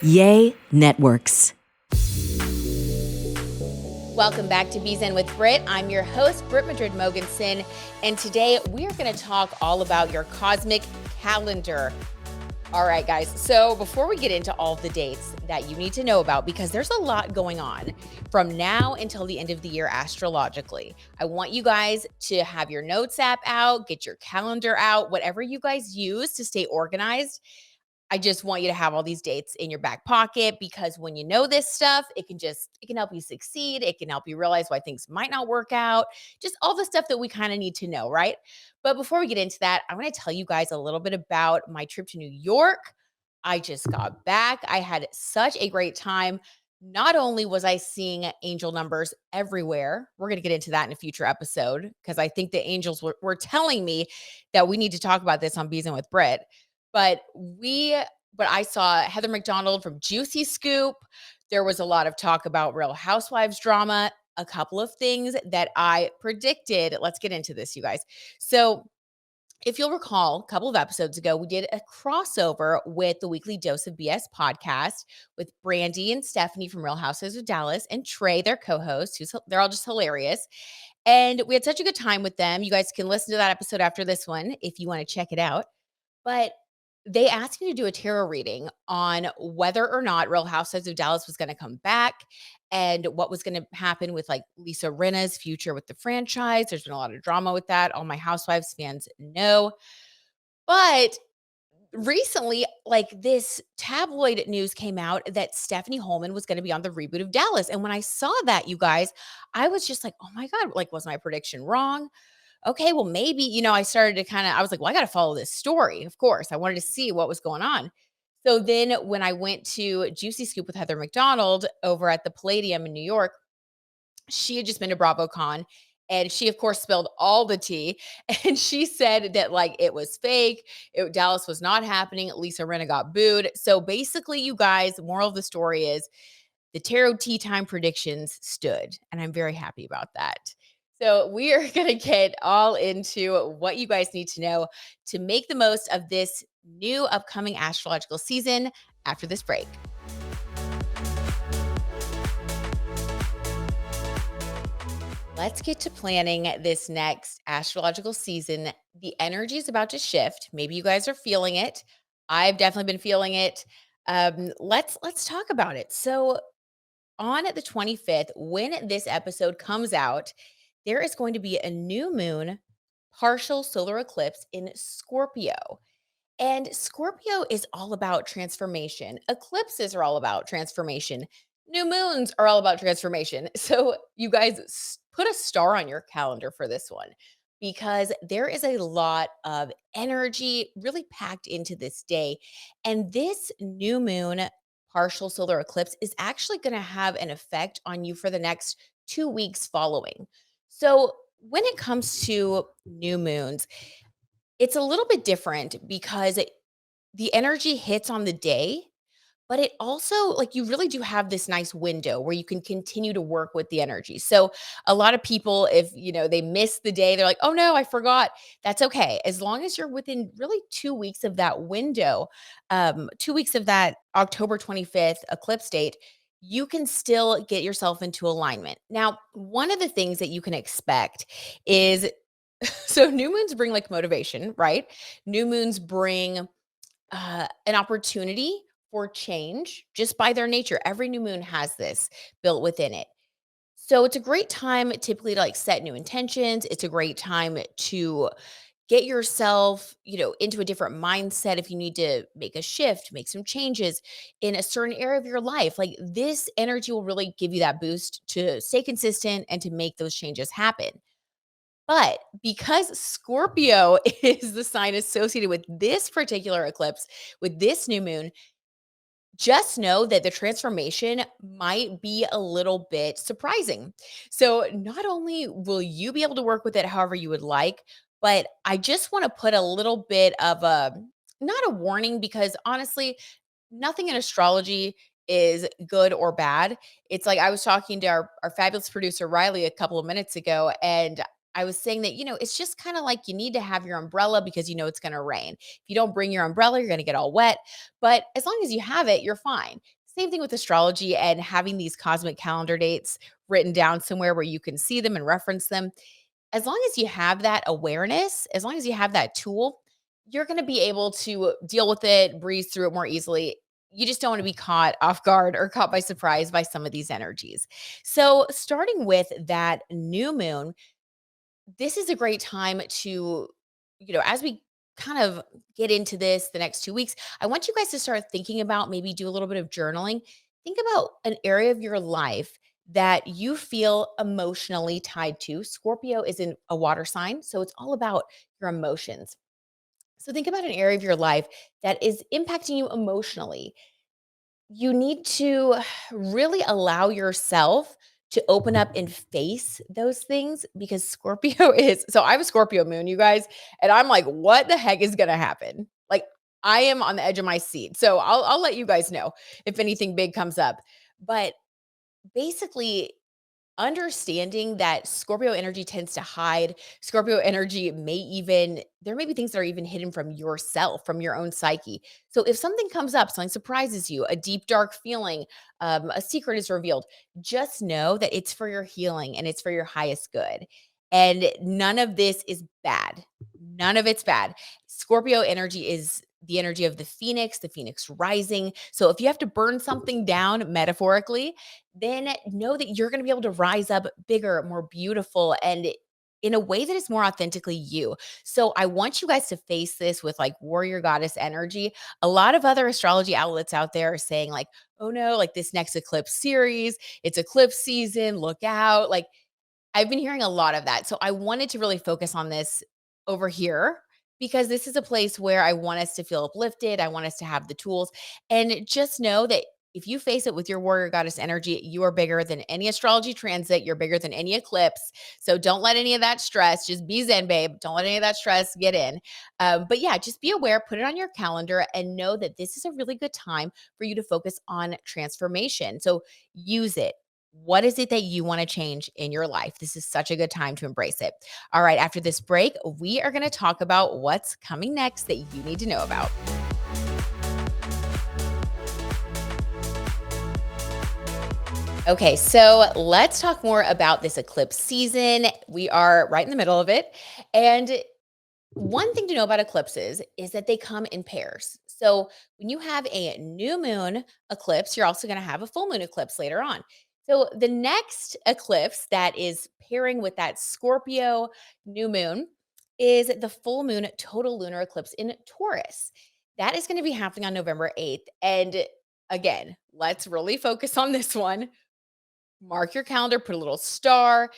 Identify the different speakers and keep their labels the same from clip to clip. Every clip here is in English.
Speaker 1: Yay Networks.
Speaker 2: Welcome back to BZen with Brit. I'm your host, Brit Madrid-Mogensen, and today we are going to talk all about your cosmic calendar. All right, guys. So before we get into all the dates that you need to know about, because there's a lot going on from now until the end of the year astrologically, I want you guys to have your notes app out, get your calendar out, whatever you guys use to stay organized. I just want you to have all these dates in your back pocket, because when you know this stuff, it can help you succeed. It can help you realize why things might not work out. Just all the stuff that we kind of need to know, right? But before we get into that, I want to tell you guys a little bit about my trip to New York. I just got back. I had such a great time. Not only was I seeing angel numbers everywhere, we're going to get into that in a future episode, because I think the angels were telling me that we need to talk about this on BZen with Brit. But I saw Heather McDonald from Juicy Scoop. There was a lot of talk about Real Housewives drama, a couple of things that I predicted. Let's get into this, you guys. So if you'll recall, a couple of episodes ago, we did a crossover with the Weekly Dose of BS podcast with Brandy and Stephanie from Real Housewives of Dallas and Trey, their co-host, they're all just hilarious. And we had such a good time with them. You guys can listen to that episode after this one if you want to check it out. But they asked me to do a tarot reading on whether or not Real Housewives of Dallas was going to come back and what was going to happen with like Lisa Rinna's future with the franchise. There's been a lot of drama with that. All my Housewives fans know. But recently, like, this tabloid news came out that Stephanie Holman was going to be on the reboot of Dallas. And when I saw that, you guys, I was just like, oh my God, like, was my prediction wrong? Okay, well, maybe, I started to I was like, well, I got to follow this story. Of course, I wanted to see what was going on. So then when I went to Juicy Scoop with Heather McDonald over at the Palladium in New York, she had just been to BravoCon, and she, of course, spilled all the tea. And she said that, like, it was fake. Dallas was not happening. Lisa Rinna got booed. So basically, you guys, the moral of the story is the tarot tea time predictions stood. And I'm very happy about that. So we are going to get all into what you guys need to know to make the most of this new upcoming astrological season after this break. Let's get to planning this next astrological season. The energy is about to shift. Maybe you guys are feeling it. I've definitely been feeling it. Let's talk about it. So on the 25th, when this episode comes out, there is going to be a new moon partial solar eclipse in Scorpio. And Scorpio is all about transformation. Eclipses are all about transformation. New moons are all about transformation. So you guys put a star on your calendar for this one, because there is a lot of energy really packed into this day. And this new moon partial solar eclipse is actually going to have an effect on you for the next 2 weeks following. So when it comes to new moons, it's a little bit different because the energy hits on the day, but it also, like, you really do have this nice window where you can continue to work with the energy. So a lot of people, if they miss the day, they're like, oh no, I forgot. That's okay. As long as you're within really 2 weeks of that window, 2 weeks of that October 25th eclipse date, you can still get yourself into alignment. Now, one of the things that you can expect is so new moons bring like motivation, right? New moons bring an opportunity for change just by their nature. Every new moon has this built within it. So it's a great time typically to like set new intentions. It's a great time to get yourself, into a different mindset if you need to make a shift, make some changes in a certain area of your life. Like, this energy will really give you that boost to stay consistent and to make those changes happen. But because Scorpio is the sign associated with this particular eclipse, with this new moon, just know that the transformation might be a little bit surprising. So, not only will you be able to work with it however you would like, but I just want to put a little bit of not a warning, because honestly, nothing in astrology is good or bad. It's like, I was talking to our fabulous producer, Riley, a couple of minutes ago, and I was saying that, it's just kind of like you need to have your umbrella because it's going to rain. If you don't bring your umbrella, you're going to get all wet. But as long as you have it, you're fine. Same thing with astrology and having these cosmic calendar dates written down somewhere where you can see them and reference them. As long as you have that awareness, as long as you have that tool, you're going to be able to deal with it, breeze through it more easily. You just don't want to be caught off guard or caught by surprise by some of these energies. So, starting with that new moon, this is a great time to, as we kind of get into this the next 2 weeks, I want you guys to start thinking about maybe do a little bit of journaling. Think about an area of your life that you feel emotionally tied to. Scorpio is in a water sign, so it's all about your emotions. So think about an area of your life that is impacting you emotionally. You need to really allow yourself to open up and face those things because Scorpio is so I have a Scorpio moon, you guys, and I'm like, what the heck is gonna happen? Like, I am on the edge of my seat. So I'll let you guys know if anything big comes up. But basically, understanding that Scorpio energy tends to hide. Scorpio energy there may be things that are even hidden from yourself, from your own psyche. So if something comes up, something surprises you, a deep, dark feeling, a secret is revealed, just know that it's for your healing and it's for your highest good. And none of this is bad. None of it's bad. Scorpio energy is the energy of the phoenix rising. So if you have to burn something down metaphorically, then know that you're going to be able to rise up bigger, more beautiful, and in a way that is more authentically you. So I want you guys to face this with like warrior goddess energy. A lot of other astrology outlets out there are saying like, "Oh no, like this next eclipse series, it's eclipse season, look out." Like I've been hearing a lot of that. So I wanted to really focus on this over here because this is a place where I want us to feel uplifted. I want us to have the tools and just know that if you face it with your warrior goddess energy, you are bigger than any astrology transit. You're bigger than any eclipse. So don't let any of that stress, just be Zen, babe. Don't let any of that stress get in. But yeah, just be aware, put it on your calendar, and know that this is a really good time for you to focus on transformation. So use it. What is it that you want to change in your life? This is such a good time to embrace it. All right, after this break, we are going to talk about what's coming next that you need to know about. Okay, so let's talk more about this eclipse season. We are right in the middle of it. And one thing to know about eclipses is that they come in pairs. So when you have a new moon eclipse, you're also going to have a full moon eclipse later on. So the next eclipse that is pairing with that Scorpio new moon is the full moon total lunar eclipse in Taurus. That is going to be happening on November 8th. And again, let's really focus on this one. Mark your calendar, put a little star,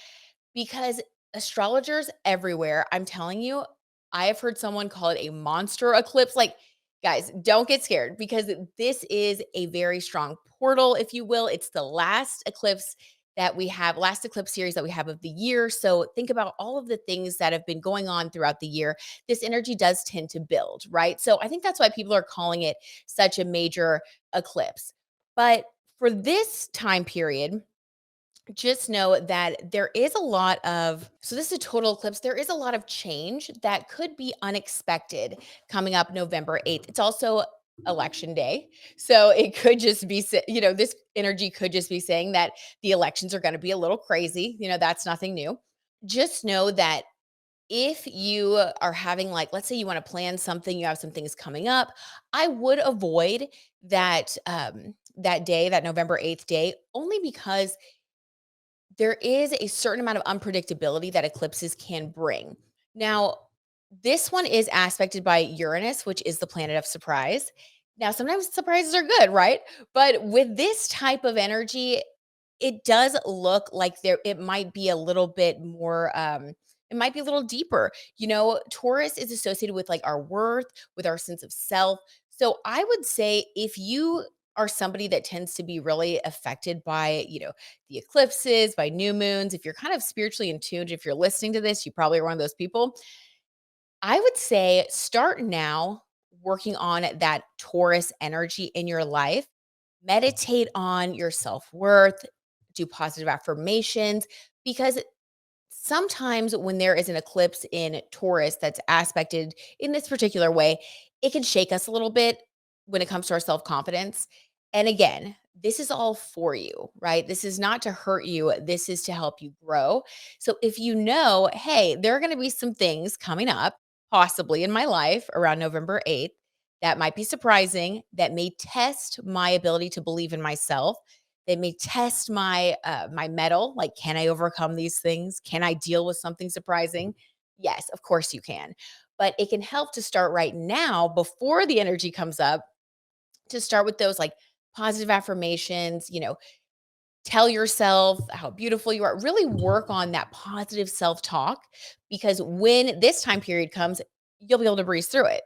Speaker 2: because astrologers everywhere, I'm telling you, I have heard someone call it a monster eclipse. Like, guys, don't get scared because this is a very strong portal, if you will. It's the last eclipse that we have, last eclipse series that we have of the year. So think about all of the things that have been going on throughout the year. This energy does tend to build, right? So I think that's why people are calling it such a major eclipse. But for this time period, just know that there is a lot of this is a total eclipse. There is a lot of change that could be unexpected coming up November 8th. It's also election day. So it could just be, this energy could just be saying that the elections are going to be a little crazy. That's nothing new. Just know that if you are having, like, let's say you want to plan something, you have some things coming up, I would avoid that day, that November 8th day, only because there is a certain amount of unpredictability that eclipses can bring. Now, this one is aspected by Uranus, which is the planet of surprise. Now, sometimes surprises are good, right? But with this type of energy, it does look like it might be a little bit more it might be a little deeper. Taurus is associated with like our worth, with our sense of self. So I would say if you are somebody that tends to be really affected by, the eclipses, by new moons, if you're kind of spiritually in tune, if you're listening to this, you probably are one of those people. I would say start now working on that Taurus energy in your life. Meditate on your self worth, do positive affirmations, because sometimes when there is an eclipse in Taurus that's aspected in this particular way, it can shake us a little bit when it comes to our self confidence. And again, this is all for you, right? This is not to hurt you. This is to help you grow. So if you know, hey, there are going to be some things coming up, possibly in my life around November 8th, that might be surprising, that may test my ability to believe in myself. That may test my mettle. Like, can I overcome these things? Can I deal with something surprising? Yes, of course you can. But it can help to start right now before the energy comes up, to start with those like positive affirmations, tell yourself how beautiful you are. Really work on that positive self talk, because when this time period comes, you'll be able to breeze through it.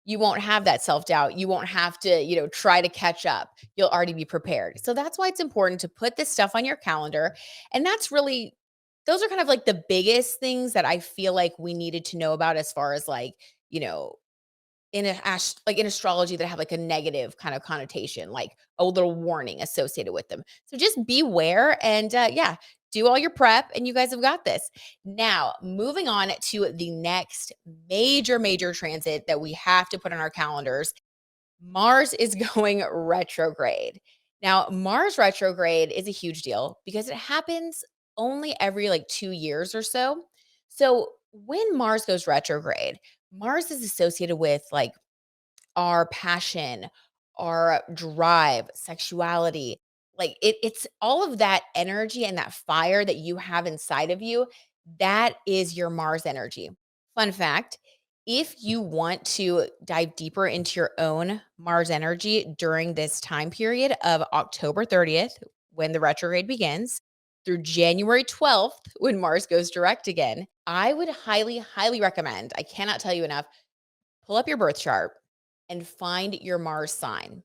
Speaker 2: You won't have that self doubt. You won't have to, try to catch up. You'll already be prepared. So that's why it's important to put this stuff on your calendar. And those are kind of like the biggest things that I feel like we needed to know about, as far as like, you know, like in astrology, that have like a negative kind of connotation, like a little warning associated with them. So just beware, and yeah, do all your prep, and you guys have got this. Now, moving on to the next major transit that we have to put on our calendars. Mars is going retrograde. Now, Mars retrograde is a huge deal because it happens only every like 2 years or so. So when Mars goes retrograde, Mars is associated with like our passion, our drive, sexuality. Like it's all of that energy and that fire that you have inside of you. That is your Mars energy. Fun fact, if you want to dive deeper into your own Mars energy during this time period of October 30th, when the retrograde begins, through January 12th, when Mars goes direct again, I would highly recommend, I cannot tell you enough, pull up your birth chart and find your Mars sign.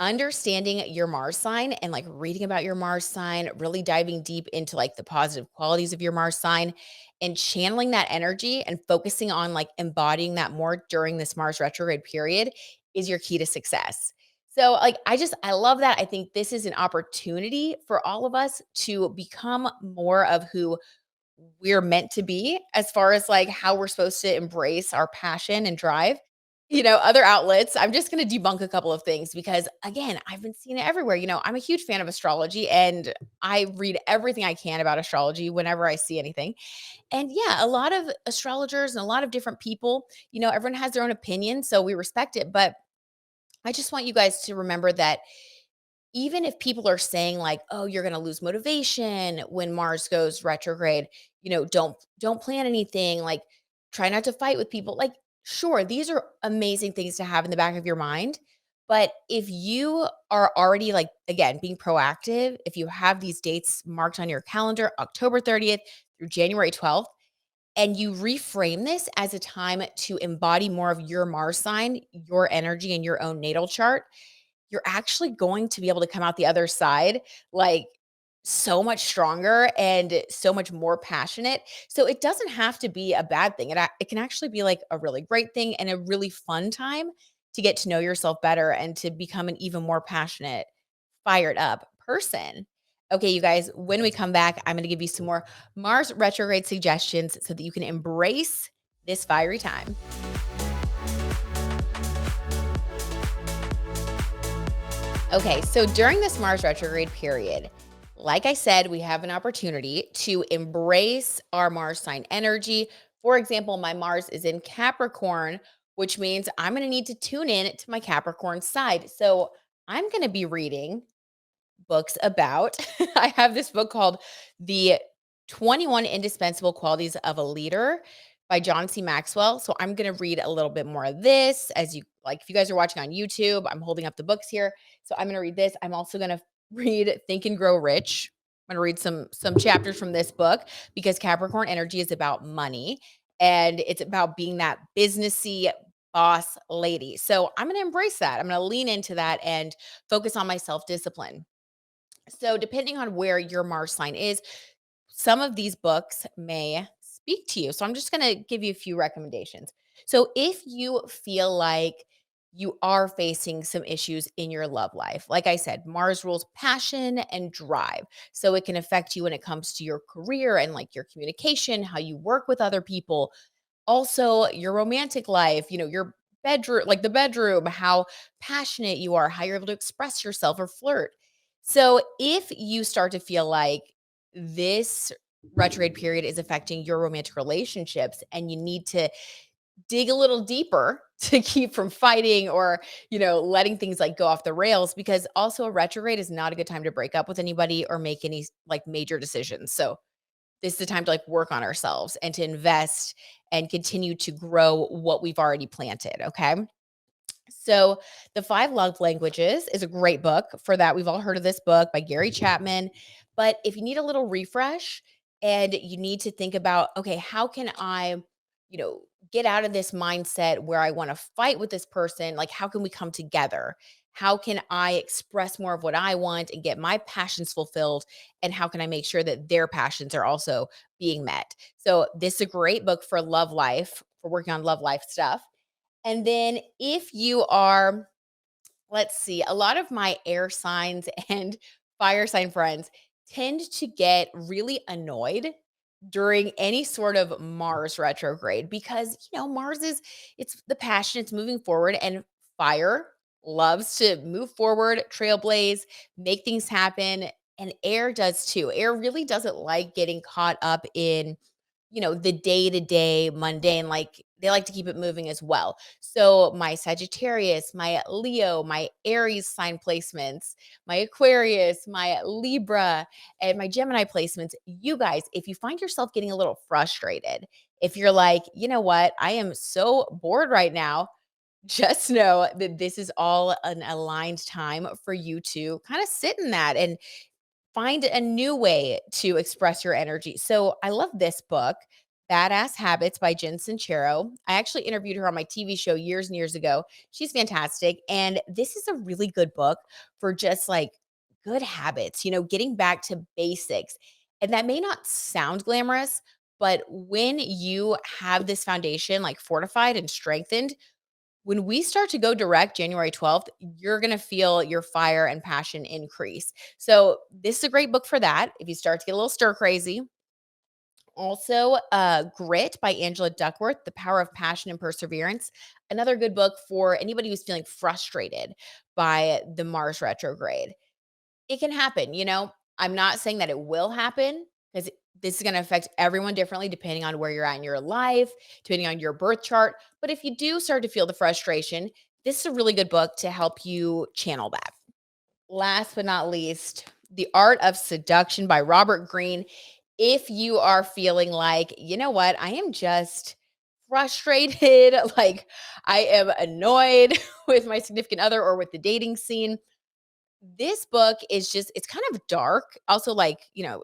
Speaker 2: Understanding your Mars sign and like reading about your Mars sign, really diving deep into like the positive qualities of your Mars sign and channeling that energy and focusing on like embodying that more during this Mars retrograde period is your key to success. So, like, I love that. I think this is an opportunity for all of us to become more of who we're meant to be, as far as like how we're supposed to embrace our passion and drive. Other outlets, I'm just going to debunk a couple of things because, again, I've been seeing it everywhere. I'm a huge fan of astrology, and I read everything I can about astrology whenever I see anything. And yeah, a lot of astrologers and a lot of different people, everyone has their own opinion. So we respect it. But I just want you guys to remember that even if people are saying like, "Oh, you're going to lose motivation when Mars goes retrograde," don't plan anything, like try not to fight with people. Like, sure, these are amazing things to have in the back of your mind, but if you are already like, again, being proactive, if you have these dates marked on your calendar, October 30th through January 12th, and you reframe this as a time to embody more of your Mars sign, your energy in your own natal chart, you're actually going to be able to come out the other side like so much stronger and so much more passionate. So it doesn't have to be a bad thing. It can actually be like a really great thing and a really fun time to get to know yourself better and to become an even more passionate, fired up person. Okay, you guys, when we come back, I'm going to give you some more Mars retrograde suggestions so that you can embrace this fiery time. Okay, so during this Mars retrograde period, like I said, we have an opportunity to embrace our Mars sign energy. For example, my Mars is in Capricorn, which means I'm going to need to tune in to my Capricorn side. So I'm going to be reading books about. I have this book called The 21 Indispensable Qualities of a Leader by John C. Maxwell. So I'm going to read a little bit more of this as you like. If you guys are watching on YouTube, I'm holding up the books here. So I'm going to read this. I'm also going to read Think and Grow Rich. I'm going to read some chapters from this book because Capricorn energy is about money and it's about being that businessy boss lady. So I'm going to embrace that. I'm going to lean into that and focus on my self-discipline. So, depending on where your Mars sign is, some of these books may speak to you. So, I'm just going to give you a few recommendations. So, if you feel like you are facing some issues in your love life, like I said, Mars rules passion and drive. So, it can affect you when it comes to your career and like your communication, how you work with other people, also your romantic life, your bedroom, like the bedroom, how passionate you are, how you're able to express yourself or flirt. So if you start to feel like this retrograde period is affecting your romantic relationships and you need to dig a little deeper to keep from fighting or, letting things like go off the rails, because also a retrograde is not a good time to break up with anybody or make any like major decisions. So this is the time to like work on ourselves and to invest and continue to grow what we've already planted. Okay. So, The Five Love Languages is a great book for that. We've all heard of this book by Gary Chapman. But if you need a little refresh and you need to think about, okay, how can I, you know, get out of this mindset where I want to fight with this person? Like, how can we come together? How can I express more of what I want and get my passions fulfilled? And how can I make sure that their passions are also being met? So, this is a great book for love life, for working on love life stuff. And then if you are, let's see, a lot of my air signs and fire sign friends tend to get really annoyed during any sort of Mars retrograde because, Mars is, it's the passion, it's moving forward, and fire loves to move forward, trailblaze, make things happen. And air does too. Air really doesn't like getting caught up in, the day-to-day mundane, like they like to keep it moving as well. So my Sagittarius, my Leo, my Aries sign placements, my Aquarius, my Libra, and my Gemini placements, you guys, if you find yourself getting a little frustrated, if you're like, you know what, I am so bored right now, just know that this is all an aligned time for you to kind of sit in that and find a new way to express your energy. So I love this book, Badass Habits by Jen Sincero. I actually interviewed her on my TV show years and years ago. She's fantastic. And this is a really good book for just like good habits, getting back to basics. And that may not sound glamorous, but when you have this foundation like fortified and strengthened, when we start to go direct January 12th, you're going to feel your fire and passion increase. So, this is a great book for that if you start to get a little stir crazy. Also, Grit by Angela Duckworth, The Power of Passion and Perseverance. Another good book for anybody who's feeling frustrated by the Mars retrograde. It can happen, I'm not saying that it will happen because this is going to affect everyone differently depending on where you're at in your life, depending on your birth chart. But if you do start to feel the frustration, this is a really good book to help you channel that. Last but not least, The Art of Seduction by Robert Greene. If you are feeling like, you know what, I am just frustrated, like I am annoyed with my significant other or with the dating scene, this book is just, it's kind of dark. Also, like,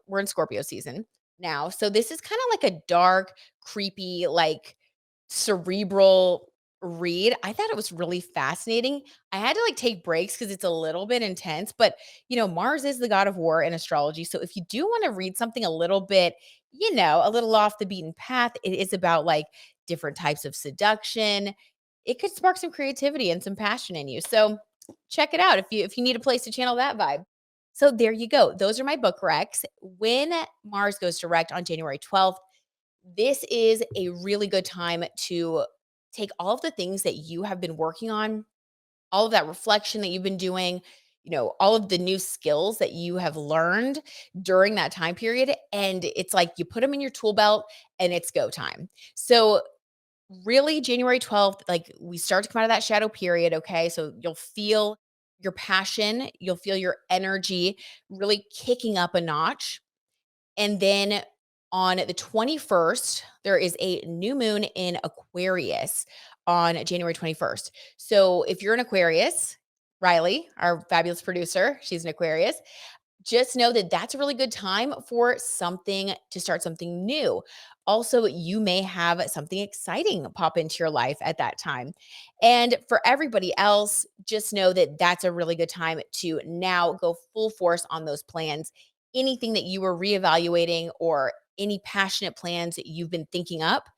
Speaker 2: we're in Scorpio season now. So this is kind of like a dark, creepy, like cerebral read. I thought it was really fascinating. I had to like take breaks because it's a little bit intense, but Mars is the god of war in astrology. So if you do want to read something a little bit, a little off the beaten path, it is about like different types of seduction. It could spark some creativity and some passion in you. So check it out if you need a place to channel that vibe. So there you go. Those are my book recs. When Mars goes direct on January 12th, this is a really good time to take all of the things that you have been working on, all of that reflection that you've been doing, all of the new skills that you have learned during that time period. And it's like you put them in your tool belt and it's go time. So really January 12th, like we start to come out of that shadow period. Okay. So you'll feel your passion, you'll feel your energy really kicking up a notch. And then on the 21st, there is a new moon in Aquarius on January 21st. So if you're an Aquarius, Riley, our fabulous producer, she's an Aquarius, just know that that's a really good time for something to start something new. Also, you may have something exciting pop into your life at that time. And for everybody else, just know that that's a really good time to now go full force on those plans. Anything that you were reevaluating or any passionate plans that you've been thinking up,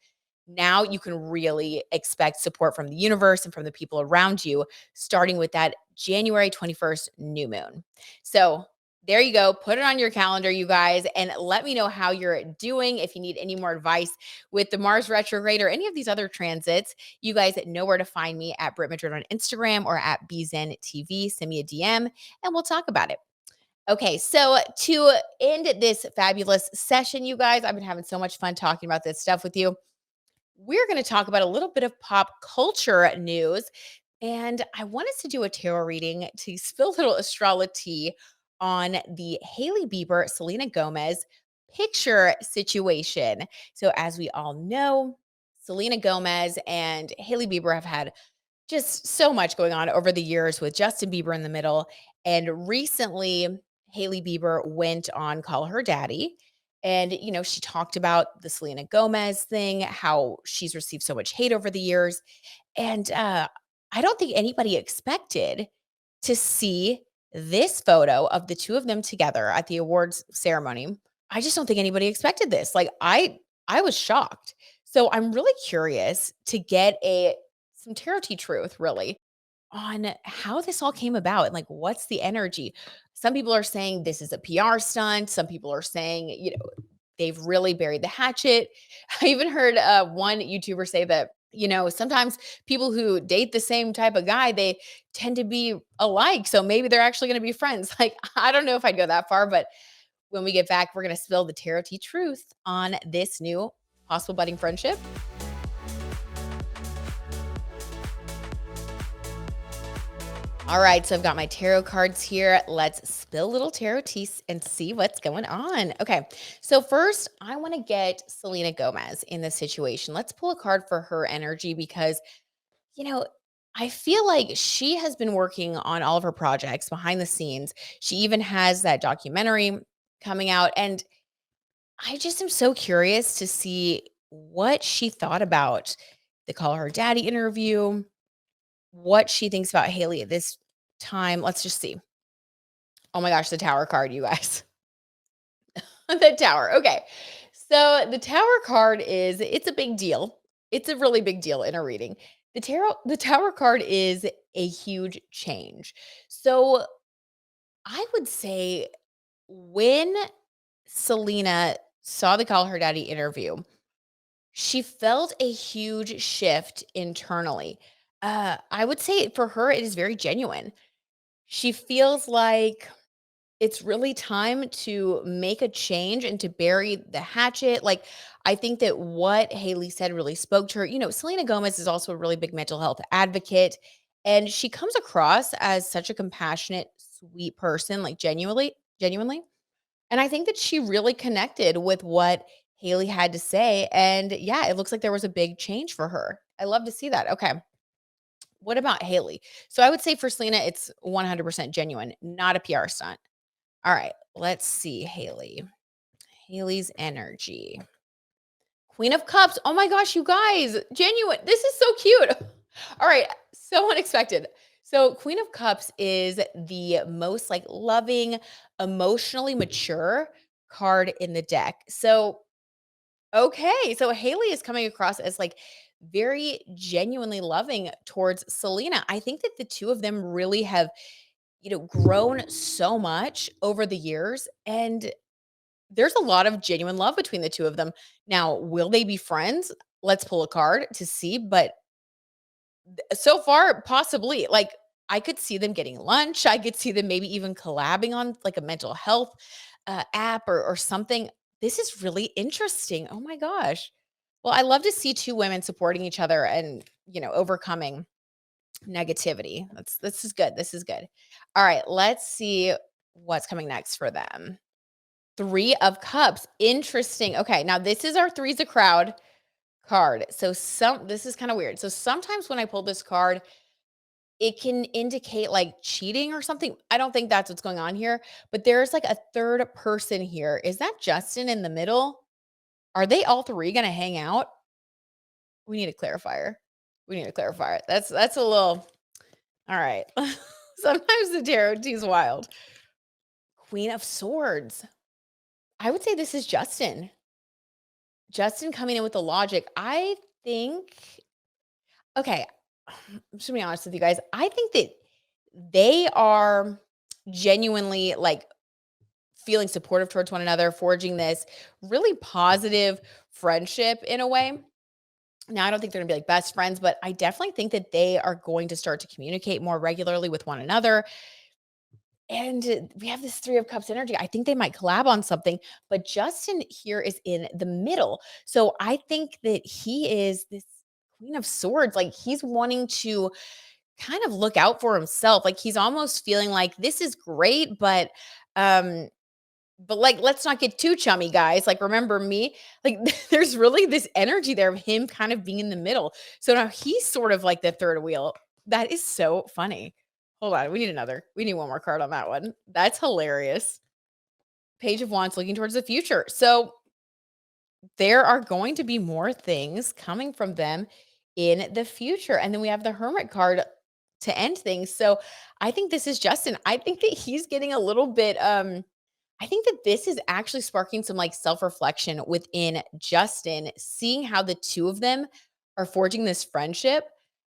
Speaker 2: now you can really expect support from the universe and from the people around you, starting with that January 21st new moon. So There you go. Put it on your calendar, you guys, and let me know how you're doing. If you need any more advice with the Mars retrograde or any of these other transits, you guys know where to find me at Brit Madrid on Instagram or at BZen TV. Send me a DM and we'll talk about it. Okay, so to end this fabulous session, you guys, I've been having so much fun talking about this stuff with you. We're going to talk about a little bit of pop culture news. And I want us to do a tarot reading to spill a little astrology on the Hailey Bieber, Selena Gomez picture situation. So, as we all know, Selena Gomez and Hailey Bieber have had just so much going on over the years with Justin Bieber in the middle. And recently, Hailey Bieber went on Call Her Daddy. And, she talked about the Selena Gomez thing, how she's received so much hate over the years. And I don't think anybody expected to see this photo of the two of them together at the awards ceremony. I just don't think anybody expected this. Like I was shocked. So I'm really curious to get a some tarot tea truth really on how this all came about and like what's the energy. Some people are saying this is a PR stunt. Some people are saying, they've really buried the hatchet. I even heard one YouTuber say that, sometimes people who date the same type of guy, they tend to be alike. So maybe they're actually going to be friends. Like, I don't know if I'd go that far, but when we get back, we're going to spill the tarot tea truth on this new possible budding friendship. All right, so I've got my tarot cards here. Let's spill a little tarot tea and see what's going on. Okay, so first, I want to get Selena Gomez in this situation. Let's pull a card for her energy because, you know, I feel like she has been working on all of her projects behind the scenes. She even has that documentary coming out. And I just am so curious to see what she thought about the Call Her Daddy interview, what she thinks about Haley at this time. Let's just see. Oh my gosh, the Tower card, you guys. The Tower. Okay. So the Tower card it's a big deal. It's a really big deal in a reading. The Tower card is a huge change. So I would say when Selena saw the Call Her Daddy interview, she felt a huge shift internally. I would say for her, it is very genuine. She feels like it's really time to make a change and to bury the hatchet. Like, I think that what Haley said really spoke to her. Selena Gomez is also a really big mental health advocate, and she comes across as such a compassionate, sweet person, like genuinely. And I think that she really connected with what Haley had to say. And yeah, it looks like there was a big change for her. I love to see that. Okay. What about Haley? So I would say for Selena, it's 100% genuine, not a PR stunt. All right, let's see, Haley. Haley's energy. Queen of Cups. Oh my gosh, you guys, genuine. This is so cute. All right, so unexpected. So, Queen of Cups is the most like loving, emotionally mature card in the deck. So, okay, so Haley is coming across as like very genuinely loving towards Selena. I think that the two of them really have, grown so much over the years. And there's a lot of genuine love between the two of them. Now, will they be friends? Let's pull a card to see. But so far, possibly. Like, I could see them getting lunch. I could see them maybe even collabing on like a mental health app or something. This is really interesting. Oh my gosh. Well, I love to see two women supporting each other and, overcoming negativity. This is good. This is good. All right, let's see what's coming next for them. 3 of Cups. Interesting. Okay, now this is our Threes of Crowd card. So this is kind of weird. So sometimes when I pull this card, it can indicate like cheating or something. I don't think that's what's going on here, but there's like a third person here. Is that Justin in the middle? Are they all 3 going to hang out? We need a clarifier. We need a clarifier. That's a little all right. Sometimes the tarot is wild. Queen of Swords. I would say this is Justin. Justin coming in with the logic. I think, okay, I'm just gonna be honest with you guys. I think that they are genuinely like feeling supportive towards one another, forging this really positive friendship in a way. Now, I don't think they're gonna be like best friends, but I definitely think that they are going to start to communicate more regularly with one another. And we have this 3 of Cups energy. I think they might collab on something, but Justin here is in the middle. So I think that he is this Queen of Swords. Like he's wanting to kind of look out for himself. Like he's almost feeling like this is great, um but like let's not get too chummy, guys. Like remember me? Like there's really this energy there of him kind of being in the middle. So now he's sort of like the third wheel. That is so funny. Hold on, we need one more card on that one. That's hilarious. Page of Wands looking towards the future. So there are going to be more things coming from them in the future. And then we have the Hermit card to end things. So I think this is Justin. I think that he's getting a little bit I think that this is actually sparking some like self-reflection within Justin, seeing how the two of them are forging this friendship.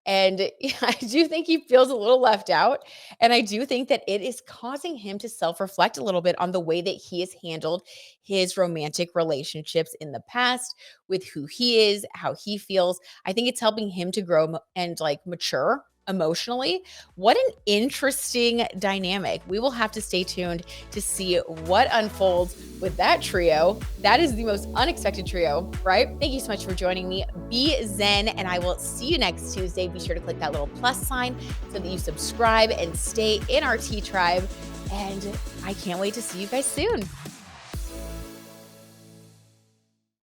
Speaker 2: And I do think he feels a little left out. And I do think that it is causing him to self-reflect a little bit on the way that he has handled his romantic relationships in the past, with who he is, how he feels. I think it's helping him to grow and like mature emotionally. What an interesting dynamic. We will have to stay tuned to see what unfolds with that trio. That is the most unexpected trio, right? Thank you so much for joining me. Be Zen, and I will see you next Tuesday. Be sure to click that little plus sign so that you subscribe and stay in our T tribe. And I can't wait to see you guys soon.